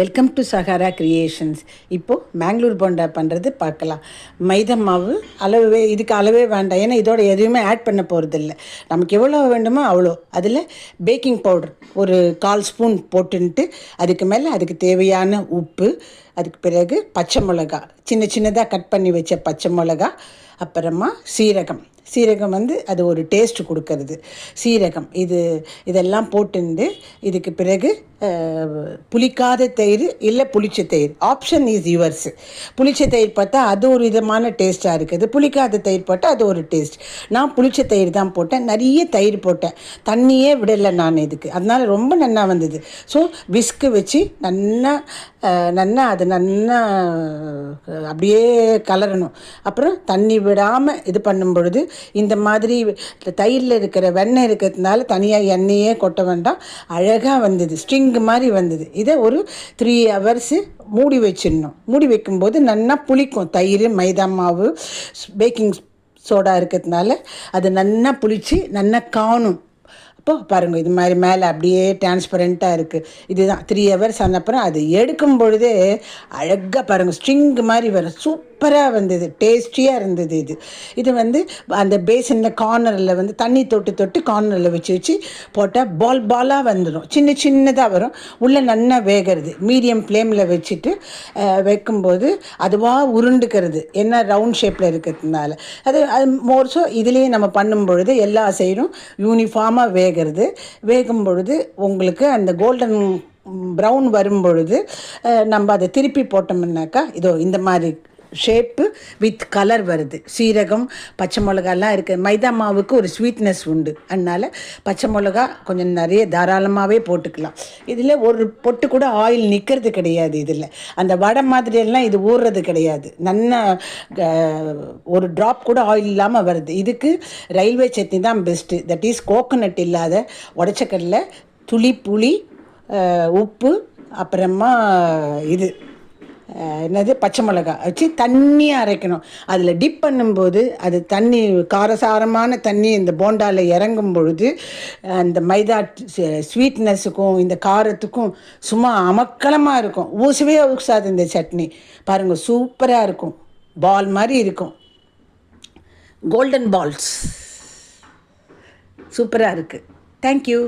Welcome to Sahara creations. இப்போது மேங்களூர் போண்டா பண்ணுறது பார்க்கலாம். மைதா மாவு இதுக்கு அளவே வேண்டாம், ஏன்னா இதோட எதுவுமே ஆட் பண்ண போகிறதில்ல. நமக்கு எவ்வளோ வேண்டுமோ அவ்வளோ. அதில் பேக்கிங் பவுடர் ஒரு 1/4 ஸ்பூன் போட்டுன்ட்டு, அதுக்கு மேலே அதுக்கு தேவையான உப்பு, அதுக்கு பிறகு பச்சை மிளகா, சின்ன சின்னதாக கட் பண்ணி வச்ச பச்சை மிளகா, அப்புறமா சீரகம் அது ஒரு டேஸ்ட்டு கொடுக்கறது. சீரகம் இதெல்லாம் போட்டுண்டு, இதுக்கு பிறகு புளிக்காத தயிர் இல்லை புளிச்ச தயிர், ஆப்ஷன் இஸ் யுவர்ஸு. புளிச்ச தயிர் பார்த்தா அது ஒரு விதமான டேஸ்ட்டாக இருக்குது, புளிக்காத தயிர் போட்டால் அது ஒரு டேஸ்ட். நான் புளிச்ச தயிர் தான் போட்டேன், நிறைய தயிர் போட்டேன், தண்ணியே விடலை நான் இதுக்கு, அதனால் ரொம்ப நல்லா வந்தது. ஸோ விஸ்கு வச்சு நல்லா அது நல்லா அப்படியே கலரணும். அப்புறம் தண்ணி விடாமல் இது பண்ணும் பொழுது இந்த மாதிரி தயிரில் இருக்கிற வெண்ணெய் இருக்கிறதுனால தனியாக எண்ணெயே கொட்ட வேண்டாம், அழகாக வந்தது, ஸ்ட்ரிங் மாதிரி வந்தது. இதை ஒரு 3 ஹவர்ஸு மூடி வச்சிடணும். மூடி வைக்கும்போது நல்லா புளிக்கும். தயிர், மைதா மாவு, பேக்கிங் சோடா இருக்கிறதுனால அது நல்லா புளித்து நல்லா காணும். அப்போது பாருங்கள், இது மாதிரி மேலே அப்படியே டிரான்ஸ்பரண்ட்டாக இருக்குது. இதுதான் 3 ஹவர்ஸ் ஆனப்புறம் அது எடுக்கும் பொழுதே அழகாக பாருங்கள், ஸ்ட்ரிங் மாதிரி வரும். சூப்பராக வந்தது, டேஸ்டியாக இருந்தது. இது அந்த பேசினில் கார்னரில் தண்ணி தொட்டு கார்னரில் வச்சு போட்டால் பாலாக வந்துடும், சின்னதாக வரும். உள்ளே நல்லா வேகிறது. மீடியம் ஃப்ளேமில் வச்சுட்டு வைக்கும்போது அதுவாக உருண்டுக்கிறது, என்ன ரவுண்ட் ஷேப்பில் இருக்கிறதுனால. அது மோர்ஸோ இதுலேயே நம்ம பண்ணும் பொழுது எல்லா சைடும் யூனிஃபார்மாக வேகும் பொழுது உங்களுக்கு அந்த கோல்டன் ப்ரௌன் வரும் பொழுது நம்ம அதை திருப்பி போட்டோம்னாக்கா இதோ இந்த மாதிரி ஷேப்பு வித் கலர் வருது. சீரகம், பச்சை மிளகாலாம் இருக்குது. மைதா மாவுக்கு ஒரு ஸ்வீட்னஸ் உண்டு, அதனால் பச்சை மிளகா கொஞ்சம் நிறைய தாராளமாகவே போட்டுக்கலாம். இதில் ஒரு பொட்டு கூட ஆயில் நிற்கிறது கிடையாது. இதில் அந்த வடை மாதிரியெல்லாம் இது ஊறுறது கிடையாது. நல்லா ஒரு ட்ராப் கூட ஆயில் இல்லாமல் வருது. இதுக்கு ரயில்வே சட்னி தான் பெஸ்ட்டு. தட் இஸ் கோகோனட் இல்லாத உடச்சக்கடலை, துளி புளி, உப்பு, அப்புறமா பச்சை மிளகா வச்சு தண்ணியாக அரைக்கணும். அதில் டிப் பண்ணும்போது அது தண்ணி காரசாரமான தண்ணி இந்த போண்டாவில் இறங்கும் பொழுது அந்த மைதா ஸ்வீட்னஸுக்கும் இந்த காரத்துக்கும் சும்மா அமக்கலமாக இருக்கும். ஊசாது இந்த சட்னி. பாருங்கள், சூப்பராக இருக்கும், பால் மாதிரி இருக்கும், கோல்டன் பால்ஸ். சூப்பராக இருக்குது. தேங்க்யூ.